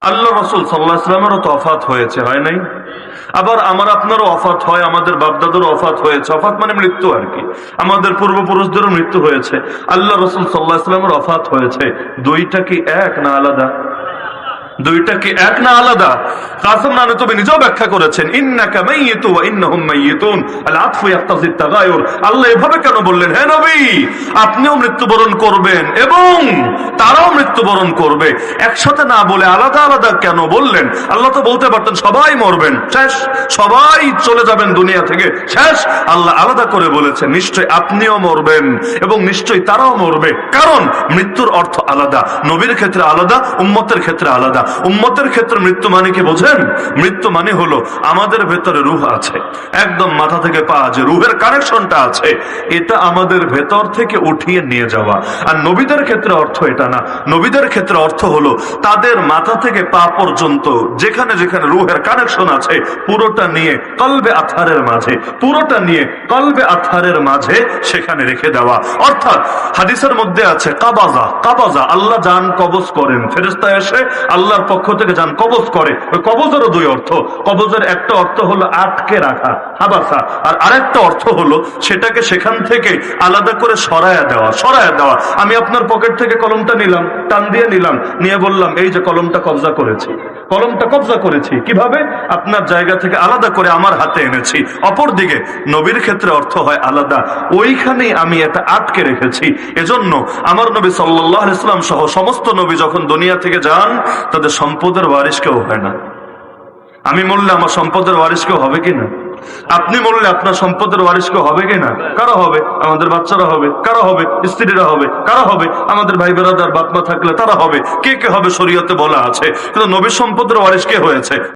আল্লাহ রাসূল সাল্লাল্লাহু আলাইহি ওয়াসাল্লামেরও তো ওফাত হয়েছে, হয় নাই? আবার আমার আপনারও ওফাত হয়, আমাদের বাপদাদারও ওফাত হয়েছে। ওফাত মানে মৃত্যু আর কি। আমাদের পূর্বপুরুষদেরও মৃত্যু হয়েছে। আল্লাহ রাসূল সাল্লাল্লাহু আলাইহি ওয়াসাল্লামের ওফাত হয়েছে। দুইটা কি এক না আলাদা? দুইটা কি এক না আলাদা? কাসেম নানতুবি নিজেও ব্যাখ্যা করেছেন, ইন্নাকা মাইয়িতু ওয়া ইন্নাহুম মাইয়িতুন, আল আতফু ইয়াক্তাজি তাগায়ুর। আল্লাহ এভাবে কেন বললেন? হে নবী, আপনিও মৃত্যুবরণ করবেন এবং তারাও মৃত্যুবরণ করবে। একসাথে না বলে আলাদা আলাদা কেন বললেন? আল্লাহ তো বলতে পারতেন সবাই মরবেন, শেষ, সবাই চলে যাবেন দুনিয়া থেকে, শেষ। আল্লাহ আলাদা করে বলেছেন নিশ্চয় আপনিও মরবেন এবং নিশ্চয়ই তারাও মরবে। কারণ মৃত্যুর অর্থ আলাদা, নবীর ক্ষেত্রে আলাদা, উম্মতের ক্ষেত্রে আলাদা। উম্মতের ক্ষেত্রে মৃত্যু মানে কি বোঝেন? মৃত্যু মানে হলো আমাদের ভেতরে রূহ আছে, একদম মাথা থেকে পা, যে রূহের কানেকশনটা আছে, এটা আমাদের ভেতর থেকে উঠিয়ে নিয়ে যাওয়া। আর নবীদের ক্ষেত্রে অর্থ এটা না। নবীদের ক্ষেত্রে অর্থ হলো তাদের মাথা থেকে পা পর্যন্ত যেখানে যেখানে রূহের কানেকশন আছে পুরোটা নিয়ে কলবে আতহারের মাঝে, পুরোটা নিয়ে কলবে আতহারের মাঝে সেখানে রেখে দেওয়া। অর্থাৎ হাদিসের মধ্যে আছে কাবাজা, কাবাজা, আল্লাহ জান কবজ করেন, ফেরেশতা এসে আল্লাহর পক্ষ থেকে জান কবজ করে। ওই কবজেরও দুই অর্থ। কবজের একটা অর্থ হলো আটকে রাখা, হাবাসা, আর আরেকটা অর্থ হলো সেটাকে সেখান থেকে আলাদা করে সরায়া দেওয়া, সরায়া দেওয়া। আমি আপনার পকেট থেকে কলমটা নিলাম, টান দিয়ে নিলাম, নিয়ে বললাম এই যে কলমটা কবজা করেছি, কলমটা কবজা করেছি। কিভাবে? আপনার জায়গা থেকে আলাদা করে আমার হাতে এনেছি। অপরদিকে নবীর ক্ষেত্রে অর্থ হয় আলাদা, ওইখানেই আমি এটা আটকে রেখেছি। এজন্য আমার নবী সাল্লাল্লাহু আলাইহি ওয়াসাল্লাম সহ সমস্ত নবী যখন দুনিয়া থেকে যান, তাদের সম্পদের ওয়ারিশ কেউ হয় না। আমি মরলে আমার সম্পদের ওয়ারিশ কেউ হবে কিনা? আপনি মরলে আপনার সম্পদের ওয়ারিশ কেউ হবে কিনা? কারা হবে? আমাদের বাচ্চারা হবে, কারা হবে? স্ত্রীরা হবে, কারা হবে? আমাদের ভাই বেরাদার বাপ মা থাকলে তারা হবে। কে কে হবে শরীয়তে বলা আছে, কিন্তু নবীর সম্পদের ওয়ারিশ কে হয়েছে?